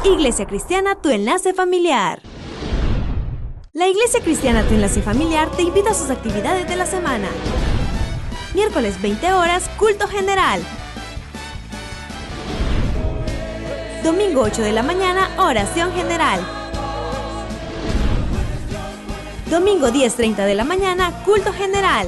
Iglesia Cristiana Tu Enlace Familiar. La Iglesia Cristiana Tu Enlace Familiar te invita a sus actividades de la semana. Miércoles 20 horas, culto general. Domingo 8 de la mañana, oración general. Domingo 10:30 de la mañana, culto general.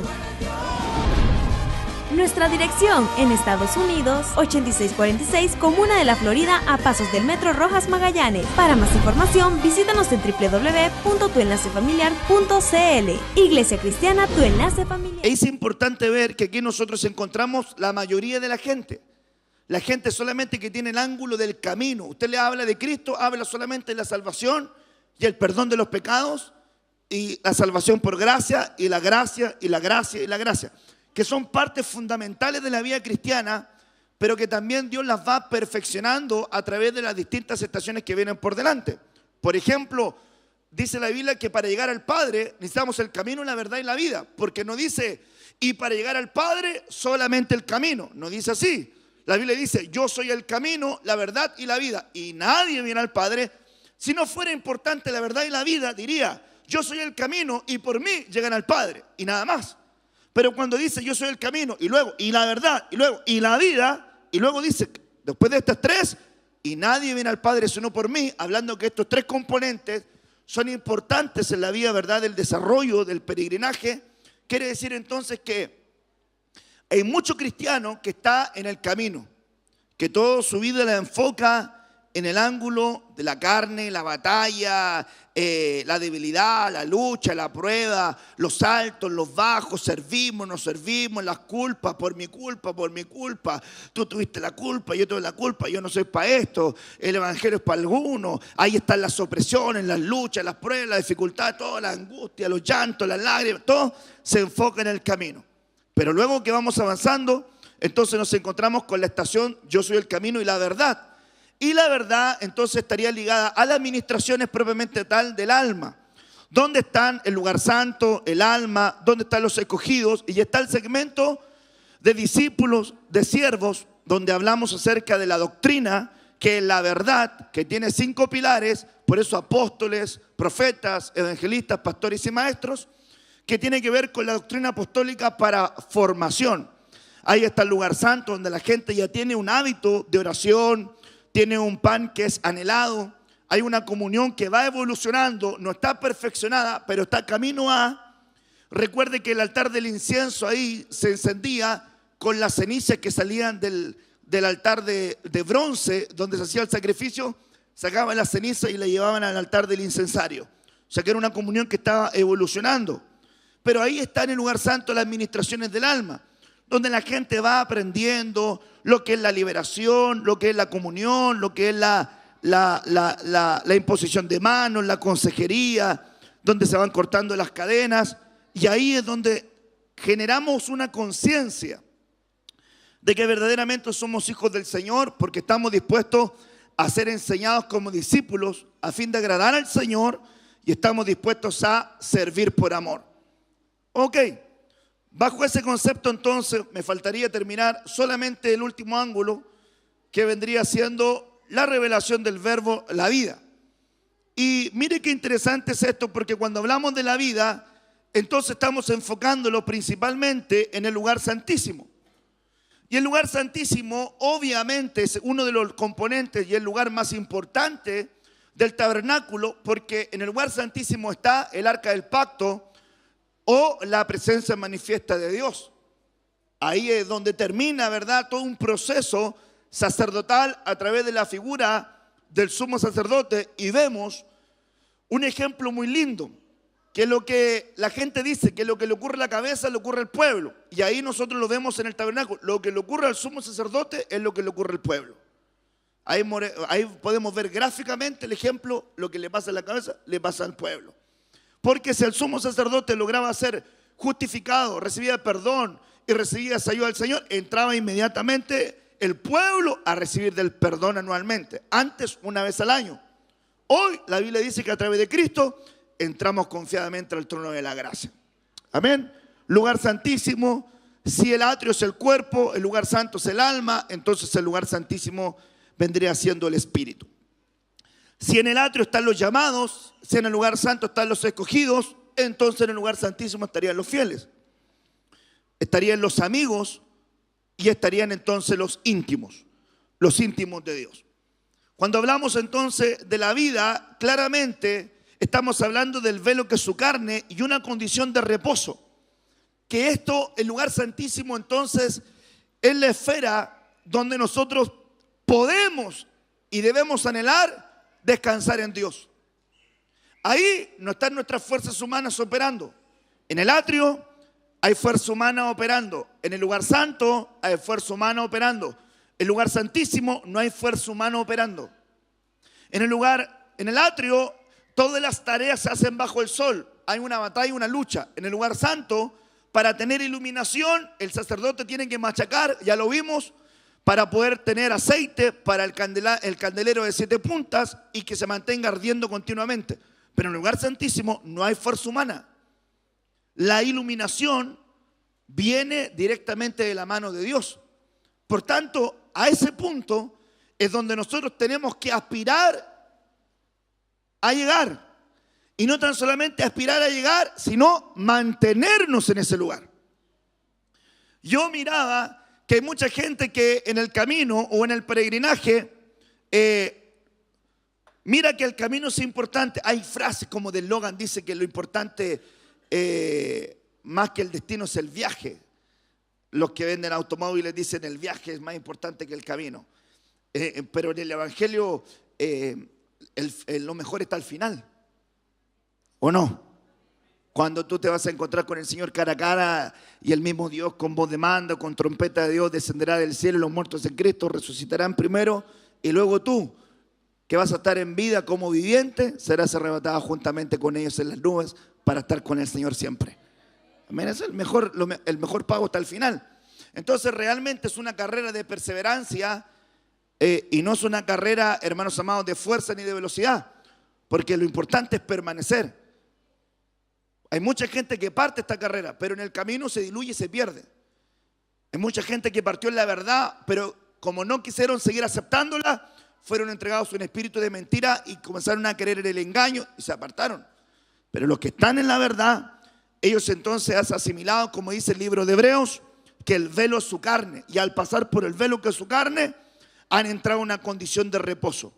Nuestra dirección en Estados Unidos, 8646 Comuna de la Florida, a pasos del Metro Rojas Magallanes. Para más información, visítanos en www.tuenlacefamiliar.cl. Iglesia Cristiana Tu Enlace Familiar. Es importante ver que aquí nosotros encontramos la mayoría de la gente. La gente solamente que tiene el ángulo del camino. Usted le habla de Cristo, habla solamente de la salvación y el perdón de los pecados y la salvación por gracia y la gracia y la gracia y la gracia, que son partes fundamentales de la vida cristiana, pero que también Dios las va perfeccionando a través de las distintas estaciones que vienen por delante. Por ejemplo, dice la Biblia que para llegar al Padre necesitamos el camino, la verdad y la vida, porque no dice, y para llegar al Padre solamente el camino, no dice así. La Biblia dice, yo soy el camino, la verdad y la vida, y nadie viene al Padre. Si no fuera importante la verdad y la vida, diría, yo soy el camino y por mí llegan al Padre, y nada más. Pero cuando dice yo soy el camino y luego y la verdad y luego y la vida, y luego dice después de estas tres, y nadie viene al Padre sino por mí, hablando que estos tres componentes son importantes en la vida, ¿verdad?, del desarrollo, del peregrinaje. Quiere decir entonces que hay mucho cristiano que está en el camino, que toda su vida la enfoca en el ángulo de la carne, la batalla, la debilidad, la lucha, la prueba, los altos, los bajos, servimos, no servimos, las culpas, por mi culpa, tú tuviste la culpa, yo tuve la culpa, yo no soy para esto, el evangelio es para algunos, ahí están las opresiones, las luchas, las pruebas, la dificultad, toda la angustia, los llantos, las lágrimas, todo se enfoca en el camino. Pero luego que vamos avanzando, entonces nos encontramos con la estación yo soy el camino y la verdad. Y la verdad entonces estaría ligada a las administraciones propiamente tal del alma. ¿Dónde están el lugar santo, el alma? ¿Dónde están los escogidos? Y está el segmento de discípulos, de siervos, donde hablamos acerca de la doctrina, que es la verdad, que tiene 5 pilares, por eso apóstoles, profetas, evangelistas, pastores y maestros, que tiene que ver con la doctrina apostólica para formación. Ahí está el lugar santo, donde la gente ya tiene un hábito de oración, tiene un pan que es anhelado, hay una comunión que va evolucionando, no está perfeccionada, pero está camino a. Recuerde que el altar del incienso ahí se encendía con las cenizas que salían del altar de bronce, donde se hacía el sacrificio, sacaban las cenizas y la llevaban al altar del incensario. O sea que era una comunión que estaba evolucionando. Pero ahí está en el lugar santo las administraciones del alma, donde la gente va aprendiendo lo que es la liberación, lo que es la comunión, lo que es la imposición de manos, la consejería, donde se van cortando las cadenas. Y ahí es donde generamos una conciencia de que verdaderamente somos hijos del Señor, porque estamos dispuestos a ser enseñados como discípulos a fin de agradar al Señor, y estamos dispuestos a servir por amor. Ok. Bajo ese concepto entonces me faltaría terminar solamente el último ángulo, que vendría siendo la revelación del verbo, la vida. Y mire qué interesante es esto, porque cuando hablamos de la vida, entonces estamos enfocándolo principalmente en el lugar santísimo. Y el lugar santísimo obviamente es uno de los componentes y el lugar más importante del tabernáculo, porque en el lugar santísimo está el arca del pacto, o la presencia manifiesta de Dios. Ahí es donde termina, ¿verdad?, todo un proceso sacerdotal a través de la figura del sumo sacerdote. Y vemos un ejemplo muy lindo, que es lo que la gente dice, que lo que le ocurre a la cabeza le ocurre al pueblo. Y ahí nosotros lo vemos en el tabernáculo. Lo que le ocurre al sumo sacerdote es lo que le ocurre al pueblo. Ahí podemos ver gráficamente el ejemplo, lo que le pasa a la cabeza le pasa al pueblo. Porque si el sumo sacerdote lograba ser justificado, recibía perdón y recibía esa ayuda del Señor, entraba inmediatamente el pueblo a recibir del perdón anualmente. Antes, una vez al año. Hoy la Biblia dice que a través de Cristo entramos confiadamente al trono de la gracia. Amén. Lugar santísimo. Si el atrio es el cuerpo, el lugar santo es el alma, entonces el lugar santísimo vendría siendo el espíritu. Si en el atrio están los llamados, si en el lugar santo están los escogidos, entonces en el lugar santísimo estarían los fieles. Estarían los amigos y estarían entonces los íntimos de Dios. Cuando hablamos entonces de la vida, claramente estamos hablando del velo que es su carne y una condición de reposo. Que esto, el lugar santísimo entonces, es la esfera donde nosotros podemos y debemos anhelar descansar en Dios. Ahí no están nuestras fuerzas humanas operando. En el atrio hay fuerza humana operando. En el lugar santo hay fuerza humana operando. En el lugar santísimo no hay fuerza humana operando. En el atrio, todas las tareas se hacen bajo el sol. Hay una batalla, una lucha. En el lugar santo, para tener iluminación, el sacerdote tiene que machacar, ya lo vimos, para poder tener aceite para el candelero de 7 puntas y que se mantenga ardiendo continuamente. Pero en el lugar santísimo no hay fuerza humana. La iluminación viene directamente de la mano de Dios. Por tanto, a ese punto es donde nosotros tenemos que aspirar a llegar. Y no tan solamente aspirar a llegar, sino mantenernos en ese lugar. Yo miraba que hay mucha gente que en el camino o en el peregrinaje mira que el camino es importante. Hay frases como del Logan, dice que lo importante más que el destino es el viaje. Los que venden automóviles dicen el viaje es más importante que el camino. Pero en el Evangelio lo mejor está al final. ¿O no? Cuando tú te vas a encontrar con el Señor cara a cara y el mismo Dios con voz de mando, con trompeta de Dios descenderá del cielo y los muertos en Cristo resucitarán primero y luego tú, que vas a estar en vida como viviente, serás arrebatada juntamente con ellos en las nubes para estar con el Señor siempre. Amén. Es el mejor pago está al final. Entonces realmente es una carrera de perseverancia y no es una carrera, hermanos amados, de fuerza ni de velocidad, porque lo importante es permanecer. Hay mucha gente que parte esta carrera, pero en el camino se diluye y se pierde. Hay mucha gente que partió en la verdad, pero como no quisieron seguir aceptándola, fueron entregados a un espíritu de mentira y comenzaron a querer el engaño y se apartaron. Pero los que están en la verdad, ellos entonces han asimilado, como dice el libro de Hebreos, que el velo es su carne. Y al pasar por el velo que es su carne, han entrado en una condición de reposo.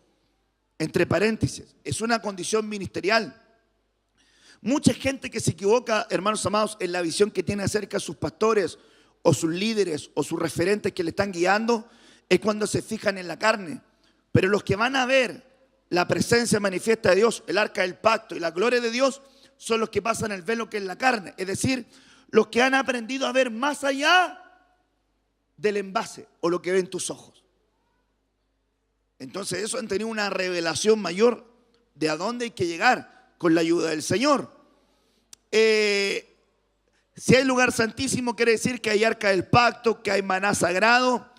Entre paréntesis, es una condición ministerial. Mucha gente que se equivoca, hermanos amados, en la visión que tiene acerca de sus pastores o sus líderes o sus referentes que le están guiando, es cuando se fijan en la carne. Pero los que van a ver la presencia manifiesta de Dios, el arca del pacto y la gloria de Dios, son los que pasan el velo que es la carne. Es decir, los que han aprendido a ver más allá del envase o lo que ven tus ojos. Entonces eso han tenido una revelación mayor de a dónde hay que llegar con la ayuda del Señor. Si hay lugar santísimo, quiere decir que hay arca del pacto, que hay maná sagrado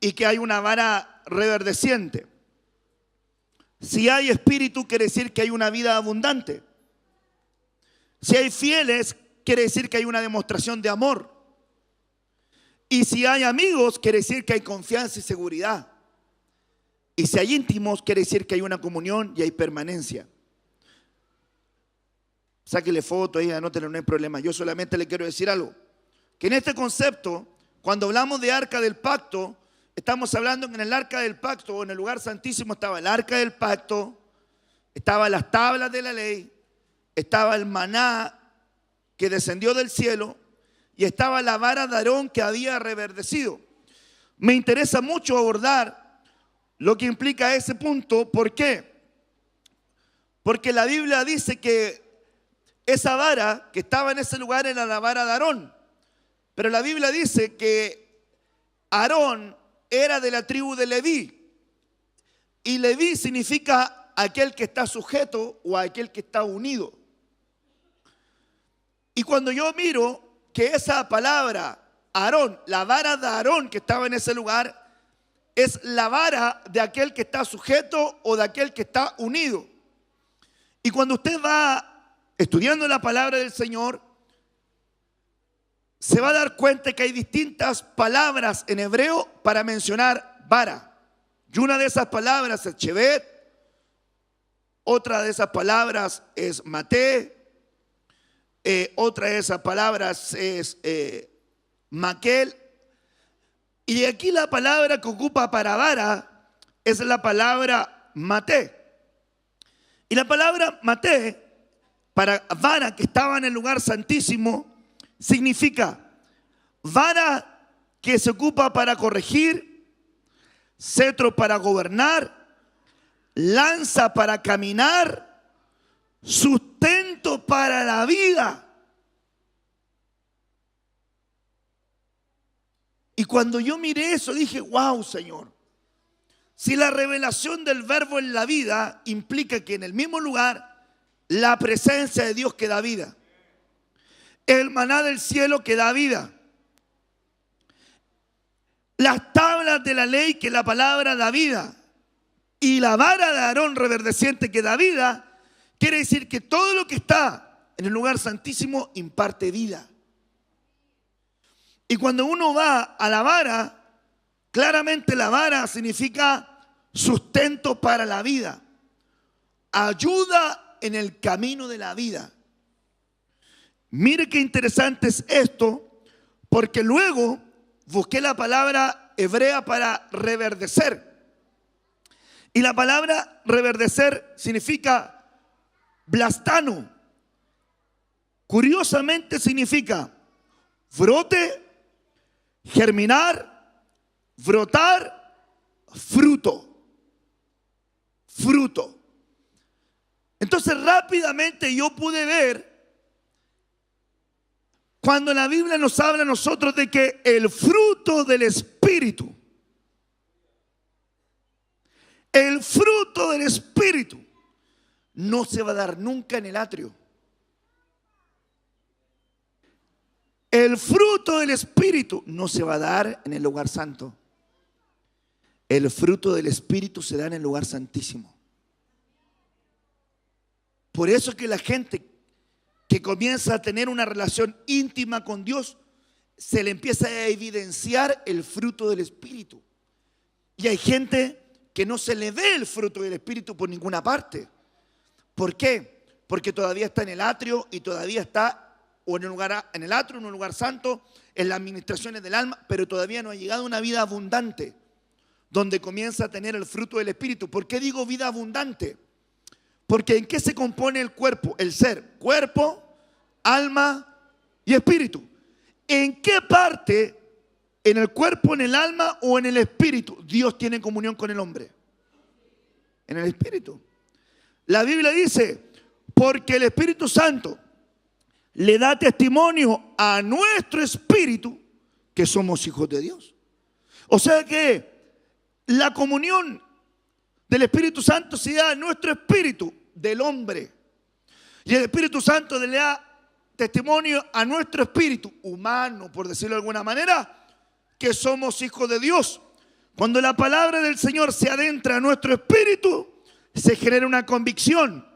y que hay una vara reverdeciente. Si hay espíritu, quiere decir que hay una vida abundante. Si hay fieles, quiere decir que hay una demostración de amor. Y si hay amigos, quiere decir que hay confianza y seguridad. Y si hay íntimos, quiere decir que hay una comunión y hay permanencia. Sáquele foto ahí, anótelo, no hay problema. Yo solamente le quiero decir algo. Que en este concepto, cuando hablamos de arca del pacto, estamos hablando que en el arca del pacto o en el lugar santísimo estaba el arca del pacto, estaban las tablas de la ley, estaba el maná que descendió del cielo y estaba la vara de Aarón que había reverdecido. Me interesa mucho abordar lo que implica ese punto. ¿Por qué? Porque la Biblia dice que esa vara que estaba en ese lugar era la vara de Aarón. Pero la Biblia dice que Aarón era de la tribu de Leví. Y Leví significa aquel que está sujeto o aquel que está unido. Y cuando yo miro que esa palabra, Aarón, la vara de Aarón que estaba en ese lugar, es la vara de aquel que está sujeto o de aquel que está unido. Y cuando usted va estudiando la palabra del Señor, se va a dar cuenta que hay distintas palabras en hebreo para mencionar vara. Y una de esas palabras es shevet, Otra de esas palabras es maté. Otra de esas palabras es maquel. Y aquí la palabra que ocupa para vara es la palabra maté. Y la palabra maté para vara, que estaba en el lugar santísimo, significa vara que se ocupa para corregir, cetro para gobernar, lanza para caminar, sustento para la vida. Y cuando yo miré eso dije, wow, Señor, si la revelación del verbo en la vida implica que en el mismo lugar la presencia de Dios que da vida, el maná del cielo que da vida, las tablas de la ley que la palabra da vida y la vara de Aarón reverdeciente que da vida, quiere decir que todo lo que está en el lugar santísimo imparte vida. Y cuando uno va a la vara, claramente la vara significa sustento para la vida, ayuda en el camino de la vida. Mire qué interesante es esto, porque luego busqué la palabra hebrea para reverdecer. Y la palabra reverdecer significa blastano. Curiosamente significa brote, germinar, brotar, fruto. Fruto. Entonces rápidamente yo pude ver cuando la Biblia nos habla a nosotros de que el fruto del Espíritu, el fruto del Espíritu no se va a dar nunca en el atrio. El fruto del Espíritu no se va a dar en el lugar santo. El fruto del Espíritu se da en el lugar santísimo. Por eso es que la gente que comienza a tener una relación íntima con Dios, se le empieza a evidenciar el fruto del Espíritu. Y hay gente que no se le ve el fruto del Espíritu por ninguna parte. ¿Por qué? Porque todavía está en el atrio y todavía está o en el atrio, en un lugar santo, en las administraciones del alma, pero todavía no ha llegado a una vida abundante, donde comienza a tener el fruto del Espíritu. ¿Por qué digo vida abundante? Porque ¿en qué se compone el cuerpo? El ser, cuerpo, alma y espíritu. ¿En qué parte, en el cuerpo, en el alma o en el espíritu, Dios tiene comunión con el hombre? En el espíritu. La Biblia dice, porque el Espíritu Santo le da testimonio a nuestro espíritu que somos hijos de Dios. O sea que la comunión del Espíritu Santo se da a nuestro espíritu del hombre. Y el Espíritu Santo le da testimonio a nuestro espíritu humano, por decirlo de alguna manera, que somos hijos de Dios. Cuando la palabra del Señor se adentra a nuestro espíritu, se genera una convicción.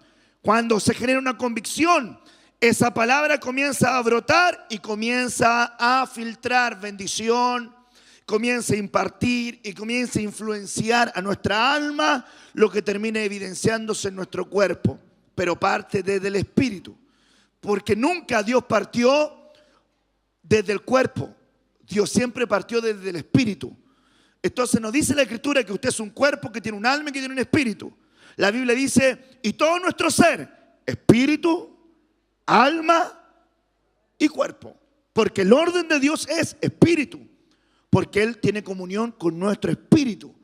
Cuando se genera una convicción, esa palabra comienza a brotar y comienza a filtrar bendición, comienza a impartir y comienza a influenciar a nuestra alma, lo que termina evidenciándose en nuestro cuerpo, pero parte desde el espíritu, porque nunca Dios partió desde el cuerpo, Dios siempre partió desde el espíritu. Entonces nos dice la Escritura que usted es un cuerpo que tiene un alma y que tiene un espíritu. La Biblia dice, y todo nuestro ser, espíritu, alma y cuerpo, porque el orden de Dios es espíritu, porque Él tiene comunión con nuestro espíritu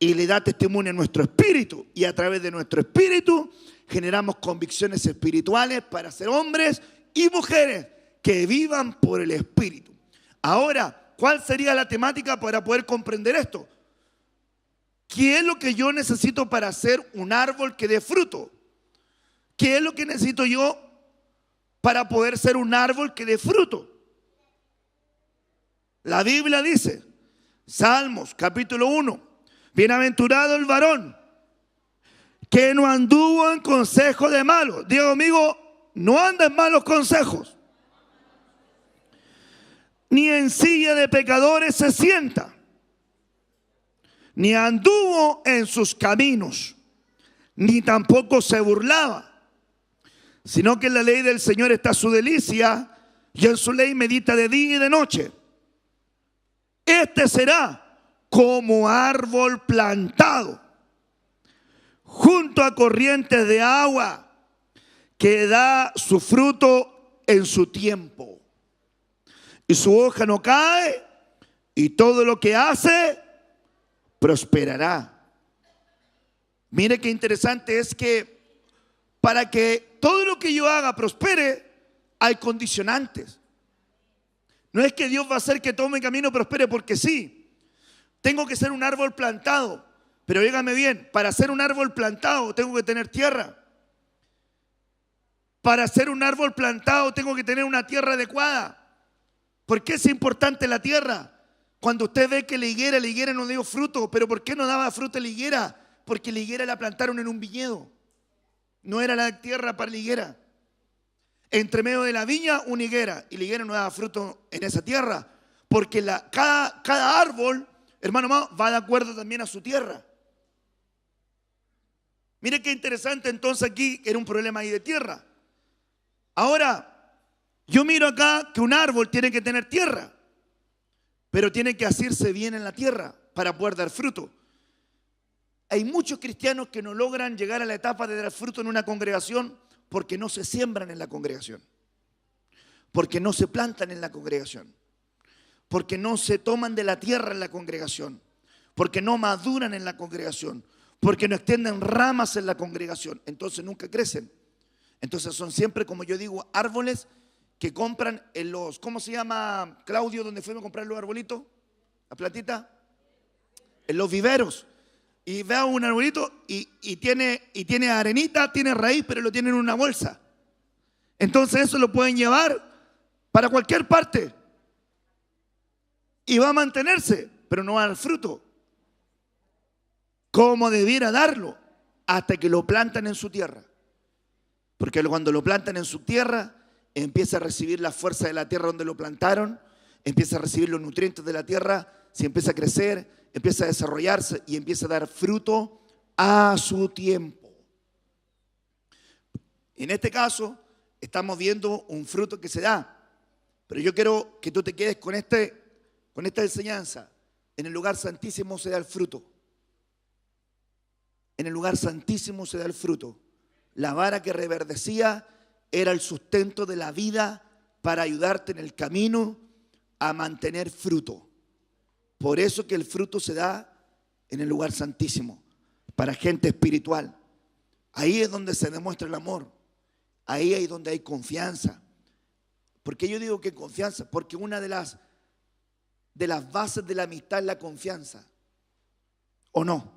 y le da testimonio a nuestro espíritu, y a través de nuestro espíritu generamos convicciones espirituales para ser hombres y mujeres que vivan por el espíritu. Ahora, ¿cuál sería la temática para poder comprender esto? ¿Qué es lo que yo necesito para hacer un árbol que dé fruto? ¿Qué es lo que necesito yo para poder ser un árbol que dé fruto? La Biblia dice, Salmos capítulo 1, bienaventurado el varón que no anduvo en consejo de malos. Digo, amigo, no anda en malos consejos, ni en silla de pecadores se sienta, ni anduvo en sus caminos, ni tampoco se burlaba, sino que en la ley del Señor está su delicia, y en su ley medita de día y de noche. Este será como árbol plantado junto a corrientes de agua, que da su fruto en su tiempo, y su hoja no cae, y todo lo que hace prosperará. Mire qué interesante es que para que todo lo que yo haga prospere, hay condicionantes. No es que Dios va a hacer que todo mi camino prospere porque sí. Tengo que ser un árbol plantado. Pero óigame bien, para ser un árbol plantado tengo que tener tierra. Para ser un árbol plantado tengo que tener una tierra adecuada. ¿Por qué es importante la tierra? Cuando usted ve que la higuera no dio fruto, ¿pero por qué no daba fruto la higuera? Porque la higuera la plantaron en un viñedo. No era la tierra para la higuera. Entre medio de la viña, una higuera. Y la higuera no daba fruto en esa tierra. Porque cada árbol, hermano amado, va de acuerdo también a su tierra. Mire qué interesante entonces aquí, era un problema ahí de tierra. Ahora, yo miro acá que un árbol tiene que tener tierra, pero tiene que asirse bien en la tierra para poder dar fruto. Hay muchos cristianos que no logran llegar a la etapa de dar fruto en una congregación porque no se siembran en la congregación, porque no se plantan en la congregación, porque no se toman de la tierra en la congregación, porque no maduran en la congregación, porque no extienden ramas en la congregación. Entonces nunca crecen. Entonces son siempre, como yo digo, árboles que compran en los, ¿cómo se llama, Claudio, donde fuimos a comprar los arbolitos? La platita. En los viveros. Y veo un arbolito y tiene arenita, tiene raíz, pero lo tienen en una bolsa. Entonces eso lo pueden llevar para cualquier parte. Y va a mantenerse, pero no va a dar fruto como debiera darlo, hasta que lo plantan en su tierra. Porque cuando lo plantan en su tierra, empieza a recibir la fuerza de la tierra donde lo plantaron, empieza a recibir los nutrientes de la tierra, se empieza a crecer, empieza a desarrollarse y empieza a dar fruto a su tiempo. En este caso, estamos viendo un fruto que se da, pero yo quiero que tú te quedes con esta enseñanza. En el lugar santísimo se da el fruto. En el lugar santísimo se da el fruto. La vara que reverdecía era el sustento de la vida para ayudarte en el camino a mantener fruto. Por eso que el fruto se da en el lugar santísimo, para gente espiritual. Ahí es donde se demuestra el amor. Ahí es donde hay confianza. ¿Por qué yo digo que confianza? Porque una de las bases de la amistad es la confianza. ¿O no?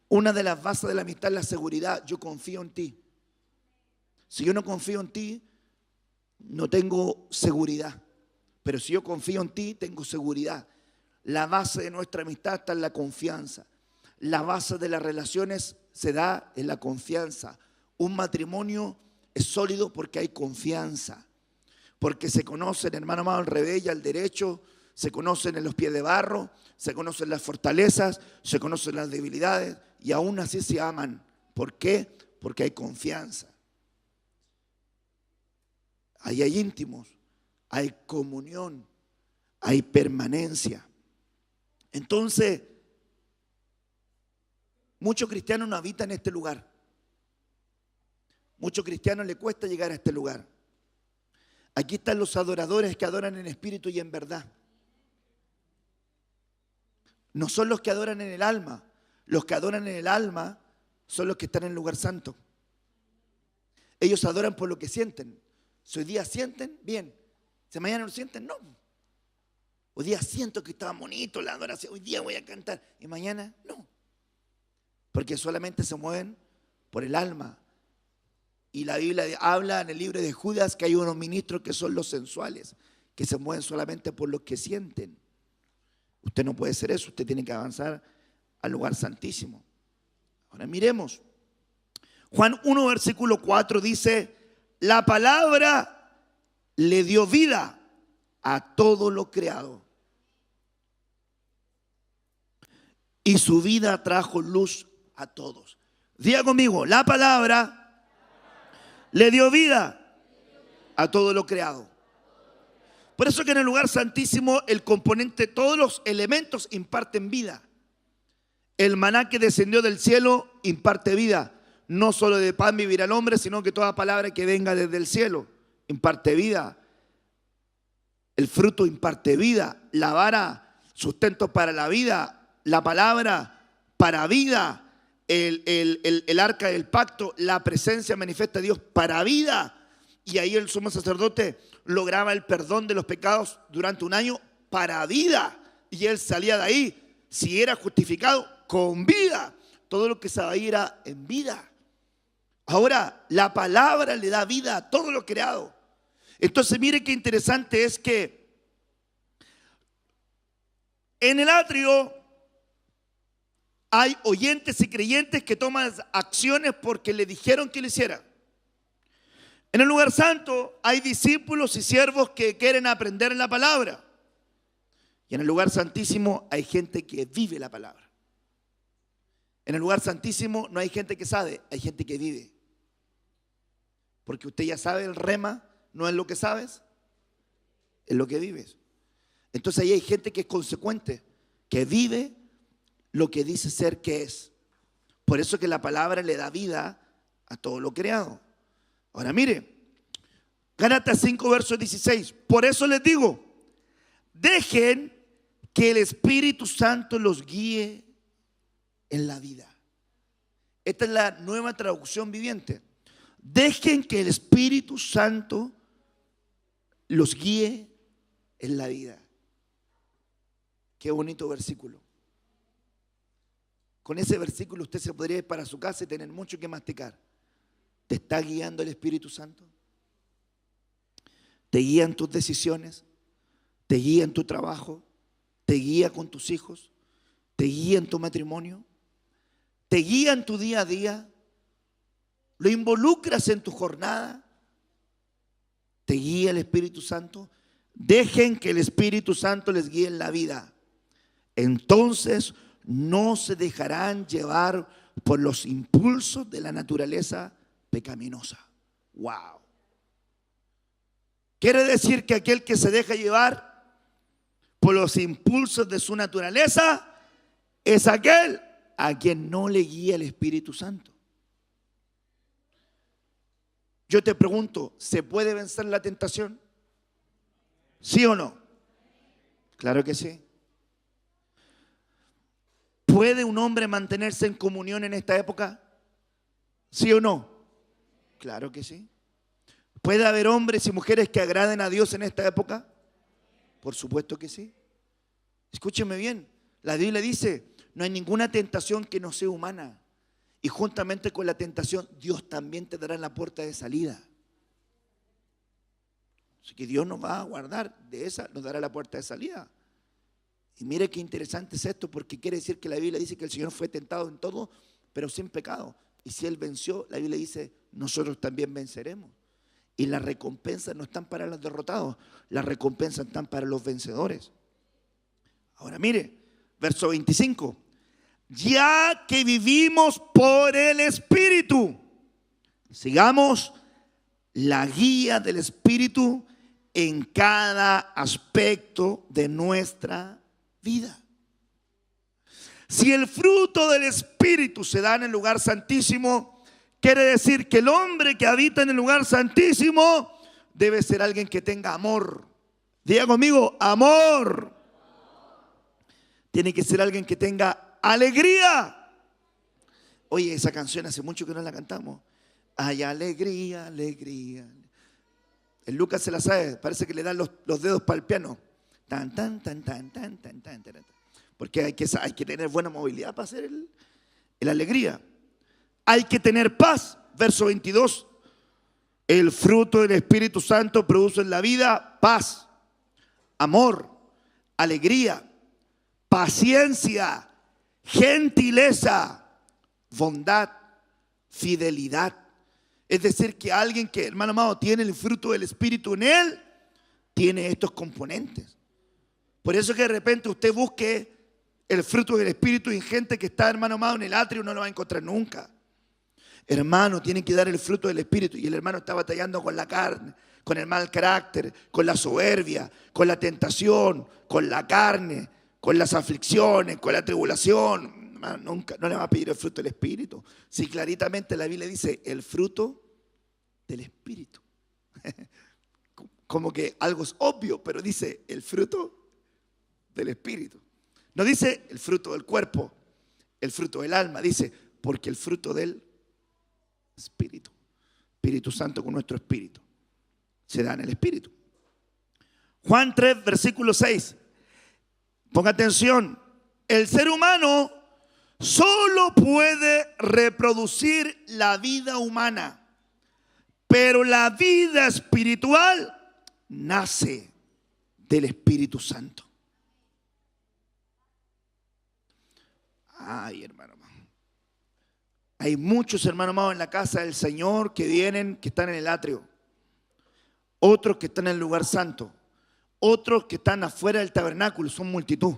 Una de las bases de la amistad es la seguridad. Yo confío en ti. Si yo no confío en ti, no tengo seguridad. Pero si yo confío en ti, tengo seguridad. La base de nuestra amistad está en la confianza. La base de las relaciones se da en la confianza. Un matrimonio es sólido porque hay confianza. Porque se conocen, hermano amado, al revés y al derecho. Se conocen en los pies de barro. Se conocen las fortalezas. Se conocen las debilidades. Y aún así se aman. ¿Por qué? Porque hay confianza. Ahí hay íntimos. Hay comunión. Hay permanencia. Entonces, muchos cristianos no habitan este lugar. Muchos cristianos les cuesta llegar a este lugar. Aquí están los adoradores que adoran en espíritu y en verdad. No son los que adoran en el alma. Los que adoran en el alma son los que están en el lugar santo. Ellos adoran por lo que sienten. Si hoy día sienten, bien. Si mañana no sienten, no. Hoy día siento que estaba bonito la adoración. Hoy día voy a cantar. Y mañana, no. Porque solamente se mueven por el alma. Y la Biblia habla en el libro de Judas que hay unos ministros que son los sensuales, que se mueven solamente por lo que sienten. Usted no puede ser eso. Usted tiene que avanzar al lugar santísimo. Ahora miremos. Juan 1, versículo 4 dice: la palabra le dio vida a todo lo creado. Y su vida trajo luz a todos. Diga conmigo, la palabra le dio vida a todo lo creado. Por eso que en el lugar santísimo el componente, todos los elementos imparten vida. El maná que descendió del cielo imparte vida. No solo de pan vivirá el hombre, sino que toda palabra que venga desde el cielo imparte vida. El fruto imparte vida. La vara, sustento para la vida. La palabra, para vida. El arca del pacto, la presencia manifiesta de Dios para vida. Y ahí el sumo sacerdote lograba el perdón de los pecados durante un año para vida. Y él salía de ahí, si era justificado, con vida. Todo lo que estaba ahí era en vida. Ahora, la palabra le da vida a todo lo creado. Entonces, mire qué interesante es que en el atrio hay oyentes y creyentes que toman acciones porque le dijeron que lo hiciera. En el lugar santo hay discípulos y siervos que quieren aprender la palabra. Y en el lugar santísimo hay gente que vive la palabra. En el lugar santísimo no hay gente que sabe, hay gente que vive. Porque usted ya sabe, el rema no es lo que sabes, es lo que vives. Entonces ahí hay gente que es consecuente, que vive lo que dice ser que es. Por eso que la palabra le da vida a todo lo creado. Ahora mire, Gálatas 5 verso 16. Por eso les digo, dejen que el Espíritu Santo los guíe en la vida. Esta es la nueva traducción viviente. Dejen que el Espíritu Santo los guíe en la vida. Qué bonito versículo. Con ese versículo usted se podría ir para su casa y tener mucho que masticar. ¿Te está guiando el Espíritu Santo? ¿Te guía en tus decisiones? ¿Te guía en tu trabajo? ¿Te guía con tus hijos? ¿Te guía en tu matrimonio? ¿Te guía en tu día a día? ¿Lo involucras en tu jornada? ¿Te guía el Espíritu Santo? Dejen que el Espíritu Santo les guíe en la vida. Entonces no se dejarán llevar por los impulsos de la naturaleza pecaminosa. Wow. Quiere decir que aquel que se deja llevar por los impulsos de su naturaleza es aquel a quien no le guía el Espíritu Santo. Yo te pregunto, ¿se puede vencer la tentación? ¿Sí o no? Claro que sí. ¿Puede un hombre mantenerse en comunión en esta época? ¿Sí o no? Claro que sí. ¿Puede haber hombres y mujeres que agraden a Dios en esta época? Por supuesto que sí. Escúcheme bien, la Biblia dice, no hay ninguna tentación que no sea humana. Y juntamente con la tentación, Dios también te dará la puerta de salida. Así que Dios nos va a guardar de esa, nos dará la puerta de salida. Y mire qué interesante es esto, porque quiere decir que la Biblia dice que el Señor fue tentado en todo, pero sin pecado. Y si Él venció, la Biblia dice, nosotros también venceremos. Y las recompensas no están para los derrotados, las recompensas están para los vencedores. Ahora mire, verso 25. Ya que vivimos por el Espíritu, sigamos la guía del Espíritu en cada aspecto de nuestra vida. Si el fruto del Espíritu se da en el lugar santísimo, quiere decir que el hombre que habita en el lugar santísimo debe ser alguien que tenga amor. Diga conmigo, amor. Tiene que ser alguien que tenga alegría. Oye, esa canción hace mucho que no la cantamos. Hay alegría, alegría. El Lucas se la sabe, parece que le dan los dedos para el piano. Tan, tan, tan, tan, tan, tan, tan, tan. Porque hay que tener buena movilidad para hacer el alegría. Hay que tener paz. Verso 22. El fruto del Espíritu Santo produce en la vida paz, amor, alegría, paciencia, gentileza, bondad, fidelidad. Es decir, que alguien que, hermano amado, tiene el fruto del Espíritu en él, tiene estos componentes. Por eso que de repente usted busque el fruto del Espíritu en gente que está, hermano amado, en el atrio, no lo va a encontrar nunca. Hermano, tiene que dar el fruto del Espíritu. Y el hermano está batallando con la carne, con el mal carácter, con la soberbia, con la tentación, con la carne, con las aflicciones, con la tribulación. Hermano, nunca, no le va a pedir el fruto del Espíritu. Si claritamente la Biblia dice el fruto del Espíritu. Como que algo es obvio, pero dice el fruto del Espíritu. No dice el fruto del cuerpo, el fruto del alma. Dice porque el fruto del Espíritu. Espíritu Santo con nuestro espíritu. Se da en el Espíritu. Juan 3, versículo 6. Ponga atención. El ser humano solo puede reproducir la vida humana, pero la vida espiritual nace del Espíritu Santo. Ay, hermano. Hay muchos hermanos amados en la casa del Señor que vienen, que están en el atrio. Otros que están en el lugar santo. Otros que están afuera del tabernáculo. Son multitud.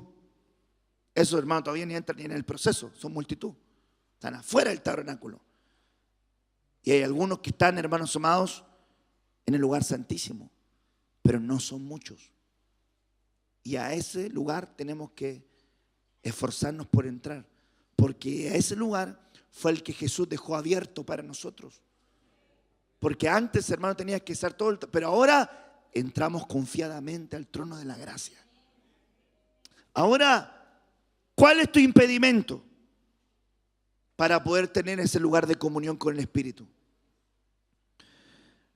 Esos hermanos todavía ni entran ni en el proceso. Son multitud. Están afuera del tabernáculo. Y hay algunos que están, hermanos amados, en el lugar santísimo. Pero no son muchos. Y a ese lugar tenemos que esforzarnos por entrar. Porque a ese lugar fue el que Jesús dejó abierto para nosotros. Porque antes, hermano, tenías que estar todo pero ahora entramos confiadamente al trono de la gracia. Ahora, ¿cuál es tu impedimento para poder tener ese lugar de comunión con el Espíritu?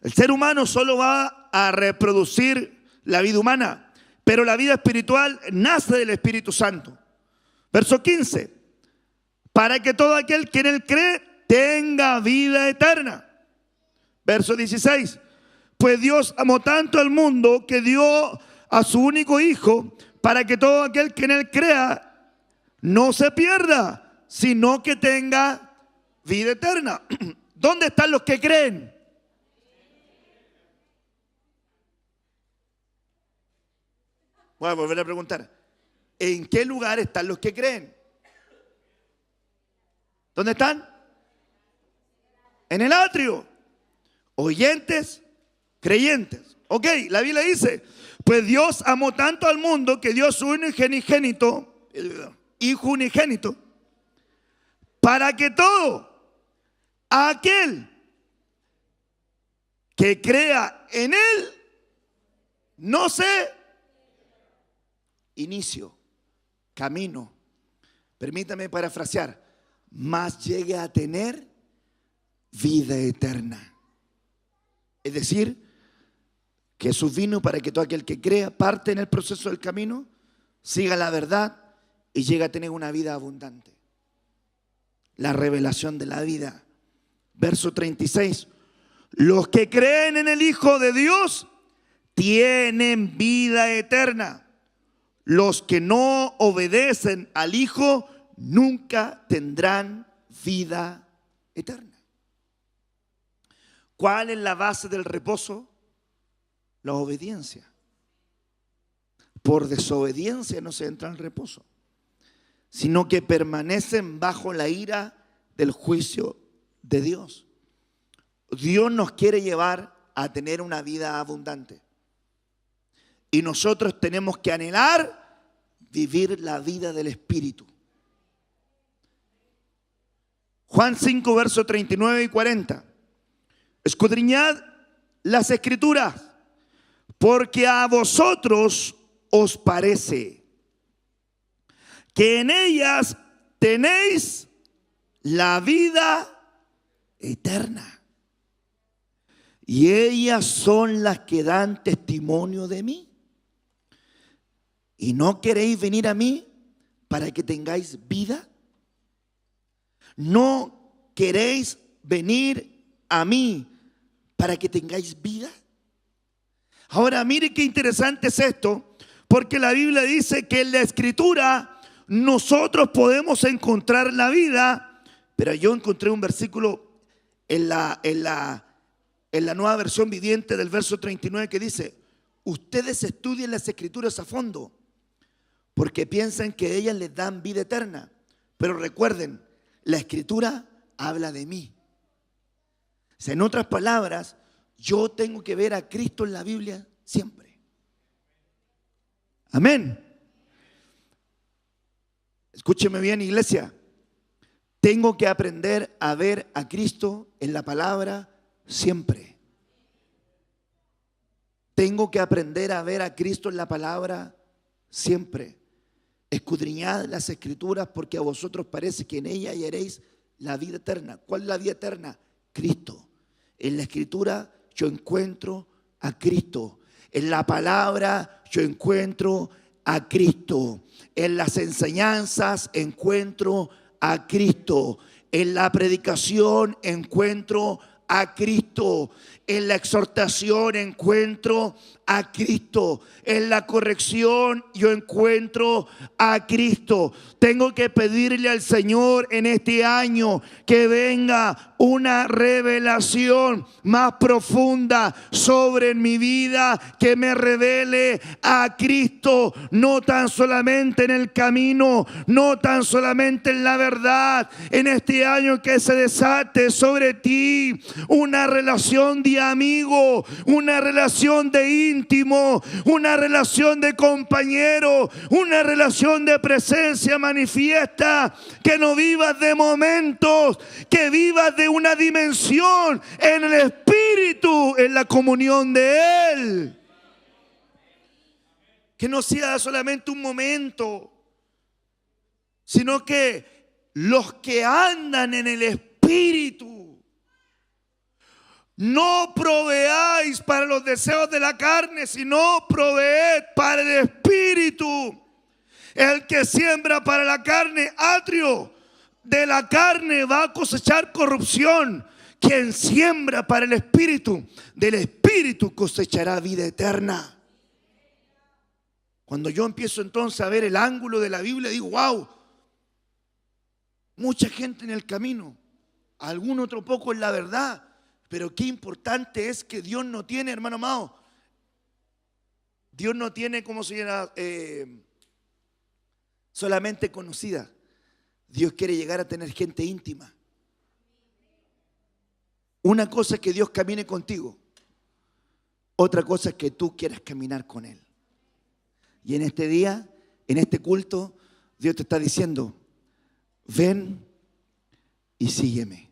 El ser humano solo va a reproducir la vida humana, pero la vida espiritual nace del Espíritu Santo. Verso 15. Para que todo aquel que en él cree tenga vida eterna. Verso 16. Pues Dios amó tanto al mundo que dio a su único Hijo para que todo aquel que en él crea no se pierda, sino que tenga vida eterna. ¿Dónde están los que creen? Voy a volver a preguntar. ¿En qué lugar están los que creen? ¿Dónde están? En el atrio. Oyentes, creyentes. Ok, la Biblia dice, pues Dios amó tanto al mundo que dio su unigénito, Hijo unigénito, para que todo aquel que crea en Él no se inicio, camino. Permítame parafrasear. Más llegue a tener vida eterna. Es decir, que Jesús vino para que todo aquel que crea parte en el proceso del camino, siga la verdad y llegue a tener una vida abundante. La revelación de la vida. Verso 36. Los que creen en el Hijo de Dios tienen vida eterna. Los que no obedecen al Hijo nunca tendrán vida eterna. ¿Cuál es la base del reposo? La obediencia. Por desobediencia no se entra en reposo, sino que permanecen bajo la ira del juicio de Dios. Dios nos quiere llevar a tener una vida abundante. Y nosotros tenemos que anhelar vivir la vida del Espíritu. Juan 5, versos 39 y 40. Escudriñad las Escrituras, porque a vosotros os parece que en ellas tenéis la vida eterna. Y ellas son las que dan testimonio de mí. ¿Y no queréis venir a mí para que tengáis vida? ¿No queréis venir a mí para que tengáis vida? Ahora mire qué interesante es esto, porque la Biblia dice que en la Escritura nosotros podemos encontrar la vida, pero yo encontré un versículo en la Nueva Versión Viviente del verso 39 que dice: ustedes estudien las Escrituras a fondo, porque piensan que ellas les dan vida eterna, pero recuerden, la Escritura habla de mí. sea, en otras palabras, yo tengo que ver a Cristo en la Biblia siempre. Amén. Escúcheme bien, iglesia. Tengo que aprender a ver a Cristo en la palabra siempre. Tengo que aprender a ver a Cristo en la palabra siempre. Escudriñad las Escrituras, porque a vosotros parece que en ella hallaréis la vida eterna. ¿Cuál es la vida eterna? Cristo. En la Escritura yo encuentro a Cristo. En la palabra yo encuentro a Cristo. En las enseñanzas encuentro a Cristo. En la predicación encuentro a Cristo. En la exhortación encuentro a Cristo. En la corrección yo encuentro a Cristo. Tengo que pedirle al Señor en este año que venga una revelación más profunda sobre mi vida, que me revele a Cristo, no tan solamente en el camino, no tan solamente en la verdad. En este año que se desate sobre ti una relación de amigo, una relación de íntimo, una relación de compañero, una relación de presencia manifiesta. Que no vivas de momentos, que vivas de una dimensión en el Espíritu, en la comunión de Él. Que no sea solamente un momento, sino que los que andan en el Espíritu, no proveáis para los deseos de la carne, sino proveed para el Espíritu. El que siembra para la carne, atrio de la carne va a cosechar corrupción. Quien siembra para el Espíritu, del Espíritu cosechará vida eterna. Cuando yo empiezo entonces a ver el ángulo de la Biblia, digo, wow, mucha gente en el camino, algún otro poco en la verdad. Pero qué importante es que Dios no tiene, hermano amado, Dios no tiene, ¿cómo se llama? Solamente conocida. Dios quiere llegar a tener gente íntima. Una cosa es que Dios camine contigo, otra cosa es que tú quieras caminar con Él. Y en este día, en este culto, Dios te está diciendo, ven y sígueme.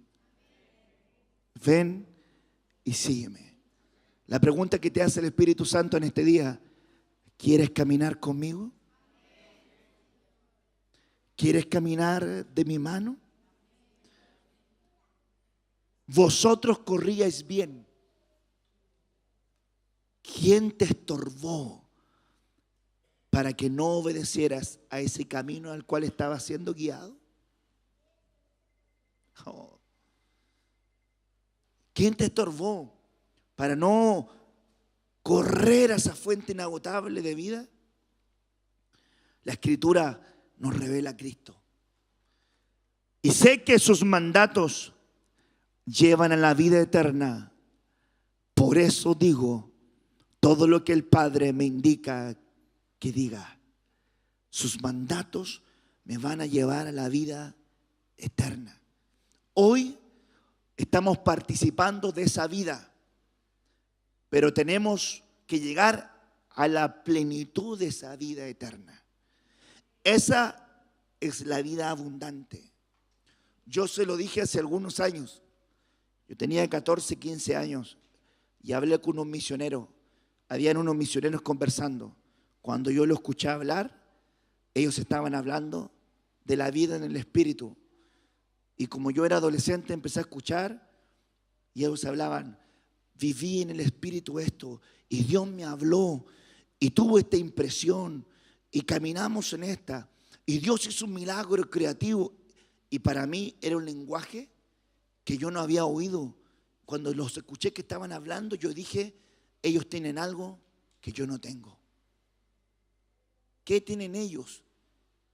Ven y sígueme. La pregunta que te hace el Espíritu Santo en este día, ¿quieres caminar conmigo? ¿Quieres caminar de mi mano? Vosotros corríais bien. ¿Quién te estorbó para que no obedecieras a ese camino al cual estabas siendo guiado? Oh. ¿Quién te estorbó para no correr a esa fuente inagotable de vida? La Escritura nos revela a Cristo. Y sé que sus mandatos llevan a la vida eterna. Por eso digo todo lo que el Padre me indica que diga. Sus mandatos me van a llevar a la vida eterna. Hoy estamos participando de esa vida, pero tenemos que llegar a la plenitud de esa vida eterna. Esa es la vida abundante. Yo se lo dije hace algunos años. Yo tenía 14, 15 años y hablé con unos misioneros. Habían unos misioneros conversando. Cuando yo lo escuché hablar, ellos estaban hablando de la vida en el Espíritu. Y como yo era adolescente, empecé a escuchar y ellos hablaban, viví en el Espíritu esto y Dios me habló y tuvo esta impresión y caminamos en esta y Dios hizo un milagro creativo. Y para mí era un lenguaje que yo no había oído. Cuando los escuché que estaban hablando, yo dije, ellos tienen algo que yo no tengo. ¿Qué tienen ellos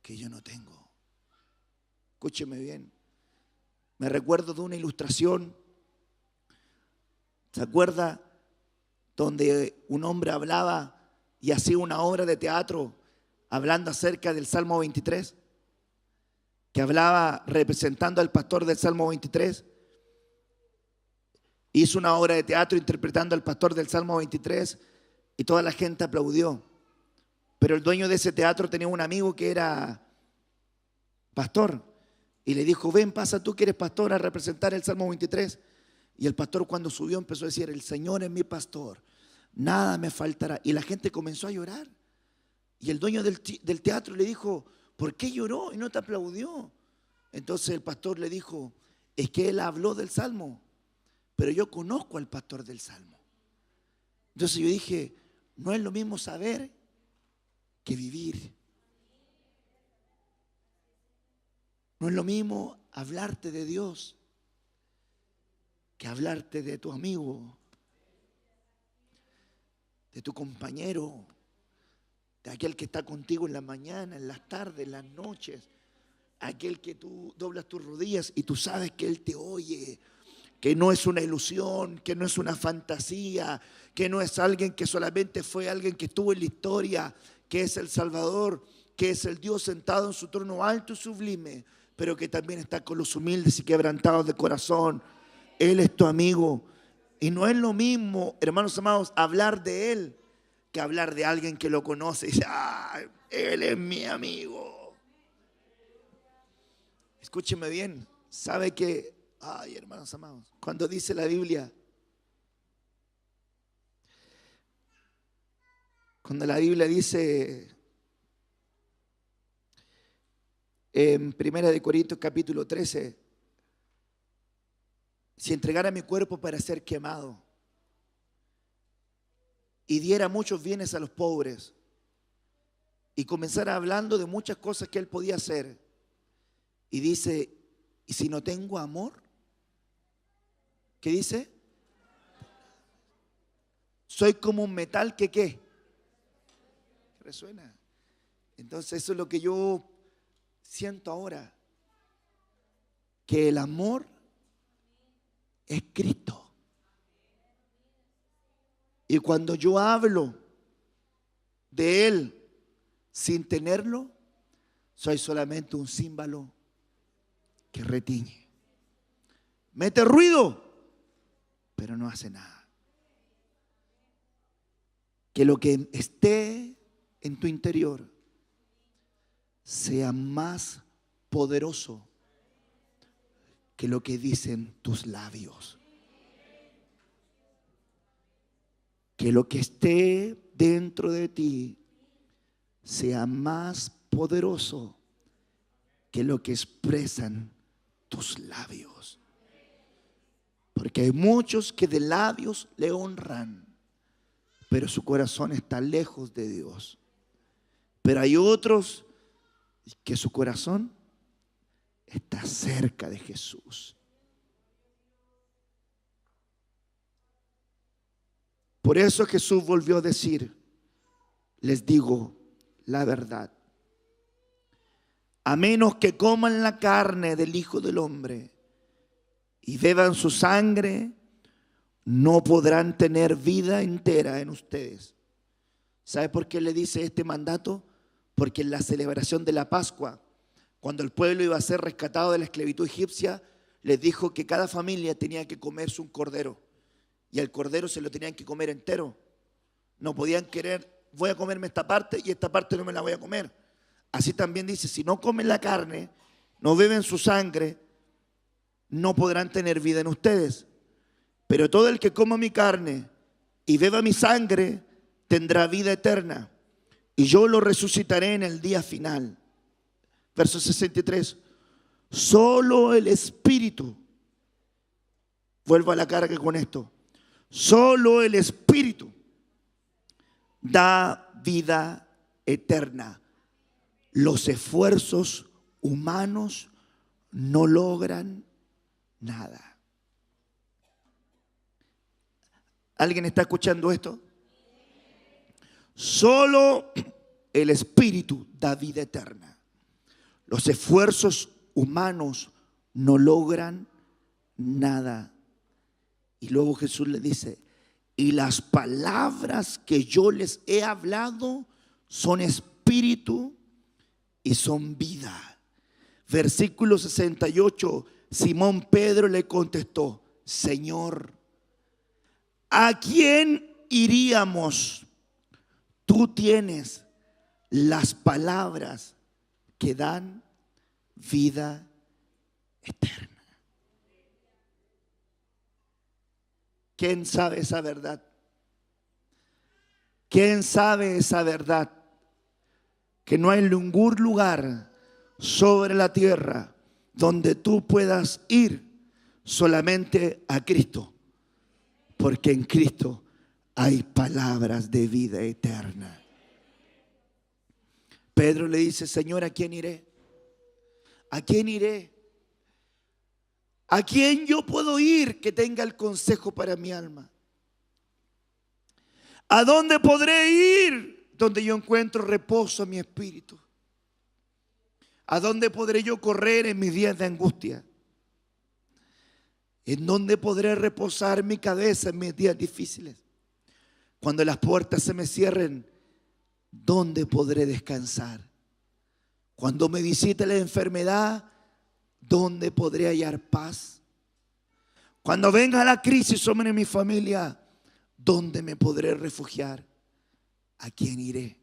que yo no tengo? Escúcheme bien. Me recuerdo de una ilustración. ¿Se acuerda? Donde un hombre hablaba y hacía una obra de teatro hablando acerca del Salmo 23. Que hablaba representando al pastor del Salmo 23. Hizo una obra de teatro interpretando al pastor del Salmo 23 y toda la gente aplaudió. Pero el dueño de ese teatro tenía un amigo que era pastor y le dijo: ven, pasa tú que eres pastor a representar el Salmo 23. Y el pastor, cuando subió, empezó a decir: el Señor es mi pastor, nada me faltará. Y la gente comenzó a llorar. Y el dueño del teatro le dijo: ¿por qué lloró y no te aplaudió? Entonces el pastor le dijo: es que él habló del Salmo, pero yo conozco al pastor del Salmo. Entonces yo dije: no es lo mismo saber que vivir. No es lo mismo hablarte de Dios que hablarte de tu amigo, de tu compañero, de aquel que está contigo en la mañana, en las tardes, en las noches, aquel que tú doblas tus rodillas y tú sabes que Él te oye, que no es una ilusión, que no es una fantasía, que no es alguien que solamente fue alguien que estuvo en la historia, que es el Salvador, que es el Dios sentado en su trono alto y sublime, pero que también está con los humildes y quebrantados de corazón. Él es tu amigo. Y no es lo mismo, hermanos amados, hablar de Él que hablar de alguien que lo conoce y dice: Él es mi amigo. Escúcheme bien, sabe que, hermanos amados, cuando dice la Biblia, cuando la Biblia dice en 1 Corintios capítulo 13, si entregara mi cuerpo para ser quemado y diera muchos bienes a los pobres y comenzara hablando de muchas cosas que Él podía hacer, y dice: ¿y si no tengo amor? ¿Qué dice? Soy como un metal que ¿qué? Resuena. Entonces eso es lo que yo siento ahora, que el amor es Cristo. Y cuando yo hablo de Él sin tenerlo, soy solamente un címbalo que retiñe. Mete ruido, pero no hace nada. Que lo que esté en tu interior sea más poderoso que lo que dicen tus labios. Que lo que esté dentro de ti sea más poderoso que lo que expresan tus labios. Porque hay muchos que de labios le honran, pero su corazón está lejos de Dios. Pero hay otros que su corazón está cerca de Jesús. Por eso Jesús volvió a decir: les digo la verdad, a menos que coman la carne del Hijo del Hombre y beban su sangre, no podrán tener vida entera en ustedes. ¿Sabe por qué le dice este mandato? Porque en la celebración de la Pascua, cuando el pueblo iba a ser rescatado de la esclavitud egipcia, les dijo que cada familia tenía que comerse un cordero, y el cordero se lo tenían que comer entero. No podían querer: voy a comerme esta parte y esta parte no me la voy a comer. Así también dice: si no comen la carne, no beben su sangre, no podrán tener vida en ustedes. Pero todo el que coma mi carne y beba mi sangre tendrá vida eterna, y yo lo resucitaré en el día final. Verso 63. Solo el Espíritu, vuelvo a la carga con esto, solo el Espíritu da vida eterna. Los esfuerzos humanos no logran nada. ¿Alguien está escuchando esto? Solo el Espíritu da vida eterna. Los esfuerzos humanos no logran nada. Y luego Jesús le dice: y las palabras que yo les he hablado son espíritu y son vida. Versículo 68. Simón Pedro le contestó: Señor, ¿a quién iríamos? Tú tienes las palabras que dan vida eterna. ¿Quién sabe esa verdad? ¿Quién sabe esa verdad? Que no hay ningún lugar sobre la tierra donde tú puedas ir, solamente a Cristo, porque en Cristo hay palabras de vida eterna. Pedro le dice: Señor, ¿a quién iré? ¿A quién iré? ¿A quién yo puedo ir que tenga el consejo para mi alma? ¿A dónde podré ir donde yo encuentro reposo a mi espíritu? ¿A dónde podré yo correr en mis días de angustia? ¿En dónde podré reposar mi cabeza en mis días difíciles? Cuando las puertas se me cierren, ¿dónde podré descansar? Cuando me visite la enfermedad, ¿dónde podré hallar paz? Cuando venga la crisis sobre mi familia, ¿dónde me podré refugiar? ¿A quién iré?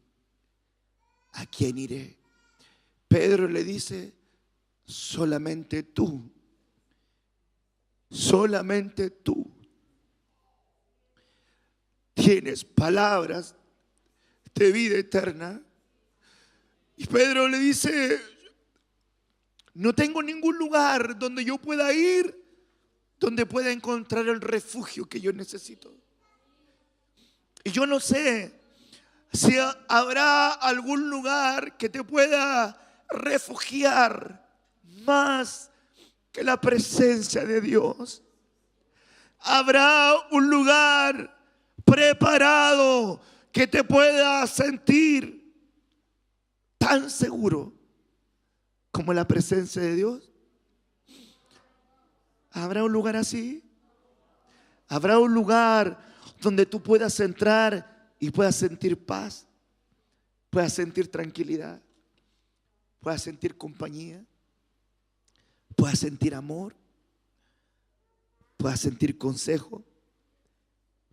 ¿A quién iré? Pedro le dice: solamente tú. Solamente tú tienes palabras de vida eterna. Y Pedro le dice: no tengo ningún lugar donde yo pueda ir, donde pueda encontrar el refugio que yo necesito. Y yo no sé si habrá algún lugar que te pueda refugiar más que la presencia de Dios. Habrá un lugar preparado que te pueda sentir tan seguro como la presencia de Dios. ¿Habrá un lugar así? ¿Habrá un lugar donde tú puedas entrar y puedas sentir paz, puedas sentir tranquilidad, puedas sentir compañía, puedas sentir amor, puedas sentir consejo,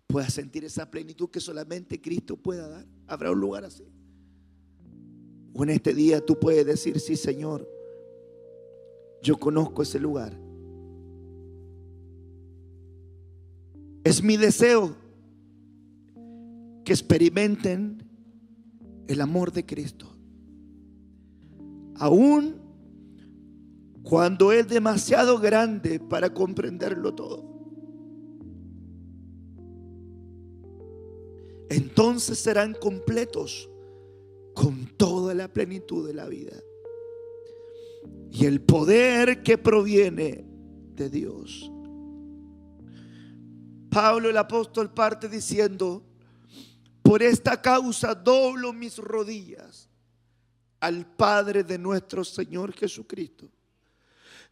puedas sentir esa plenitud que solamente Cristo pueda dar? ¿Habrá un lugar así? O en este día tú puedes decir: sí, Señor, yo conozco ese lugar. Es mi deseo que experimenten el amor de Cristo, aún cuando es demasiado grande para comprenderlo todo. Entonces serán completos con toda la plenitud de la vida y el poder que proviene de Dios. Pablo el apóstol parte diciendo: por esta causa doblo mis rodillas al Padre de nuestro Señor Jesucristo,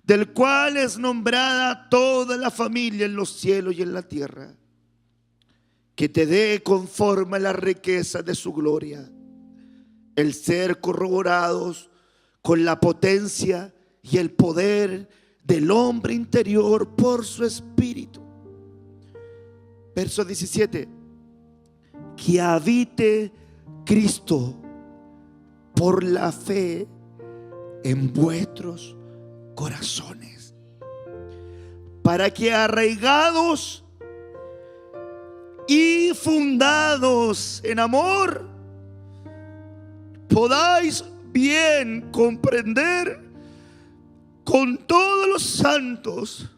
del cual es nombrada toda la familia en los cielos y en la tierra, que te dé conforme a la riqueza de su gloria el ser corroborados con la potencia y el poder del hombre interior por su espíritu. Verso 17: que habite Cristo por la fe en vuestros corazones, para que arraigados y fundados en amor podáis bien comprender con todos los santos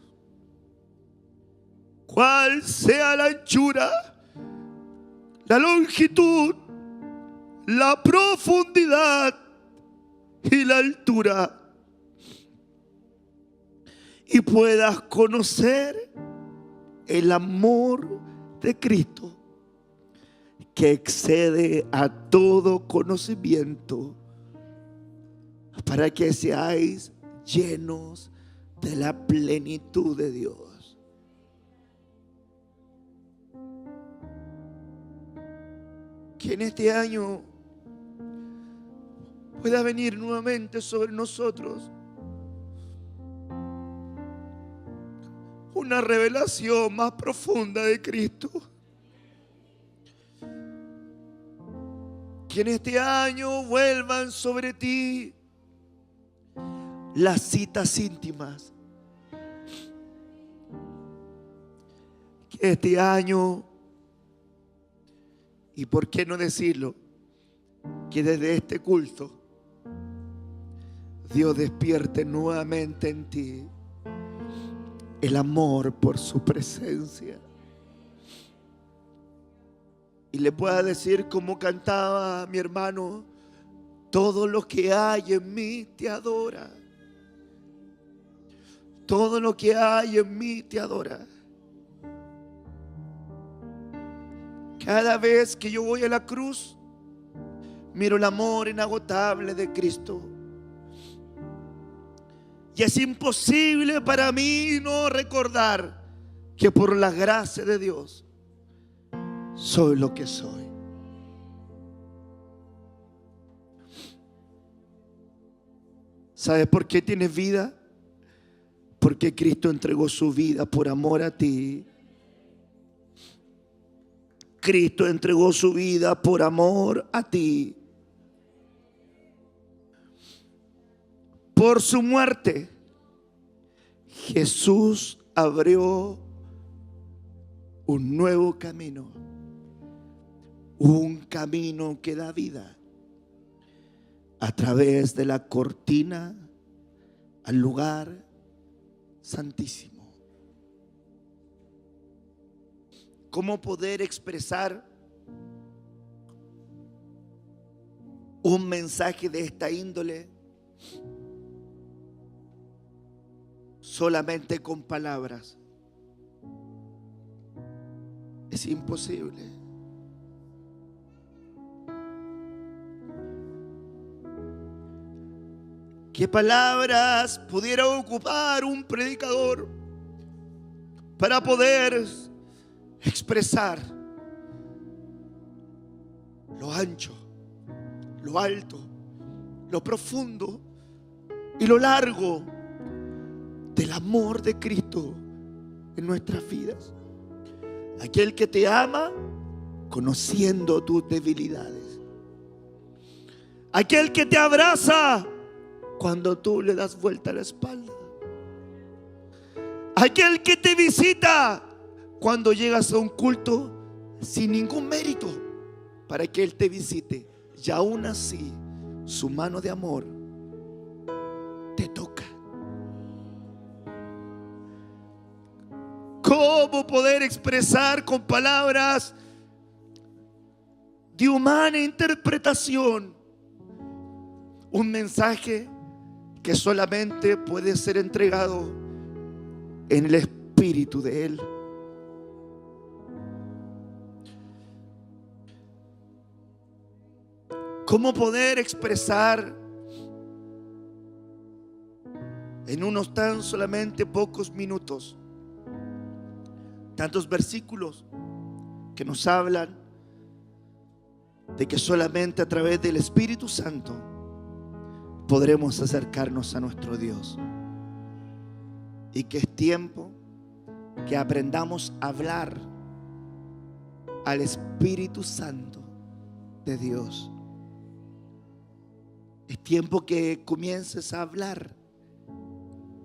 cuál sea la anchura, la longitud, la profundidad y la altura, y puedas conocer el amor de Cristo, que excede a todo conocimiento, para que seáis llenos de la plenitud de Dios. Que en este año pueda venir nuevamente sobre nosotros una revelación más profunda de Cristo, Que en este año vuelvan sobre ti las citas íntimas. Que este año, y por qué no decirlo, que desde este culto Dios despierte nuevamente en ti el amor por su presencia. Y le pueda decir como cantaba mi hermano: todo lo que hay en mí te adora. Todo lo que hay en mí te adora. Cada vez que yo voy a la cruz, miro el amor inagotable de Cristo. Y es imposible para mí no recordar que por la gracia de Dios soy lo que soy. ¿Sabes por qué tienes vida? Porque Cristo entregó su vida por amor a ti. Cristo entregó su vida por amor a ti. Por su muerte, Jesús abrió un nuevo camino. Un camino que da vida a través de la cortina al lugar santísimo. ¿Cómo poder expresar un mensaje de esta índole? Solamente con palabras. Es imposible. ¿Qué palabras pudiera ocupar un predicador para poder expresar lo ancho, lo alto, lo profundo y lo largo del amor de Cristo en nuestras vidas? Aquel que te ama conociendo tus debilidades. Aquel que te abraza cuando tú le das vuelta a la espalda. Aquel que te visita cuando llegas a un culto sin ningún mérito para que Él te visite. Y aún así su mano de amor te toca. ¿Cómo poder expresar con palabras de humana interpretación un mensaje que solamente puede ser entregado en el Espíritu de Él? ¿Cómo poder expresar en unos tan solamente pocos minutos tantos versículos que nos hablan de que solamente a través del Espíritu Santo podremos acercarnos a nuestro Dios? Y que es tiempo que aprendamos a hablar al Espíritu Santo de Dios. Es tiempo que comiences a hablar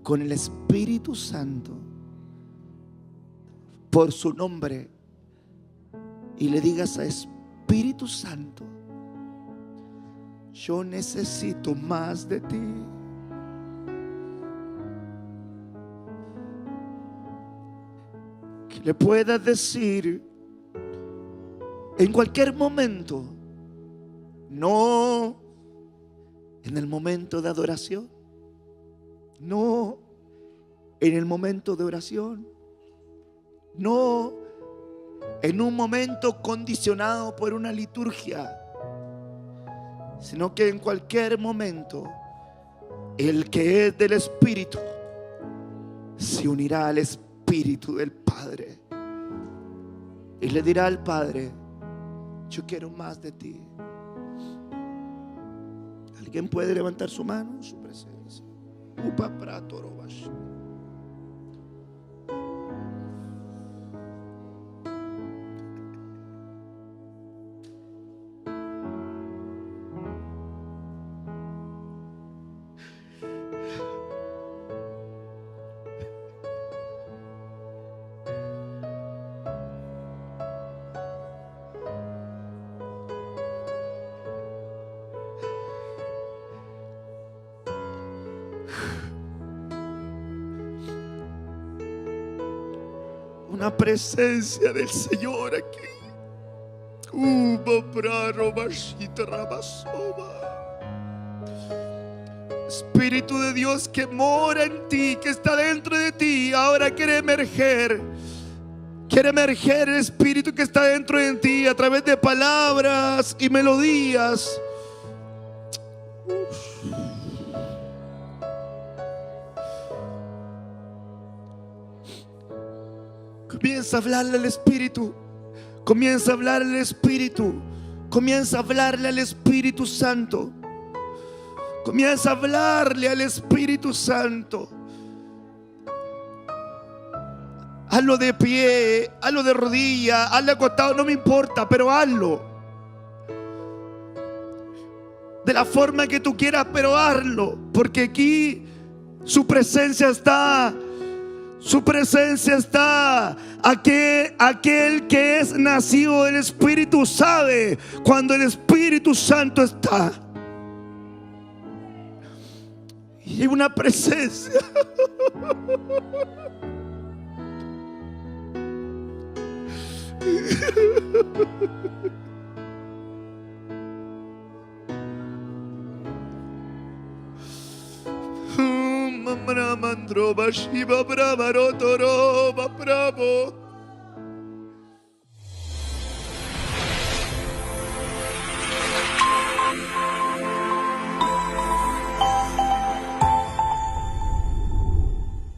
con el Espíritu Santo por su nombre y le digas a Espíritu Santo: yo necesito más de ti. Que le puedas decir en cualquier momento, no en el momento de adoración, no en el momento de oración, no en un momento condicionado por una liturgia, sino que en cualquier momento el que es del Espíritu se unirá al Espíritu del Padre y le dirá al Padre: yo quiero más de ti. ¿Alguien puede levantar su mano en su presencia? una presencia del Señor aquí. Espíritu de Dios que mora en ti, que está dentro de ti, ahora quiere emerger. Quiere emerger el Espíritu que está dentro de ti a través de palabras y melodías. Comienza a hablarle al Espíritu. Comienza a hablarle al Espíritu. Comienza a hablarle al Espíritu Santo. Comienza a hablarle al Espíritu Santo. Hazlo de pie, hazlo de rodilla, hazlo acostado, no me importa, pero hazlo. De la forma que tú quieras, pero hazlo. Porque aquí su presencia está. Su presencia está. Aquel que es nacido del Espíritu sabe cuando el Espíritu Santo está. Y hay una presencia. Mamra mandroba shiva brava rotoroba bravo.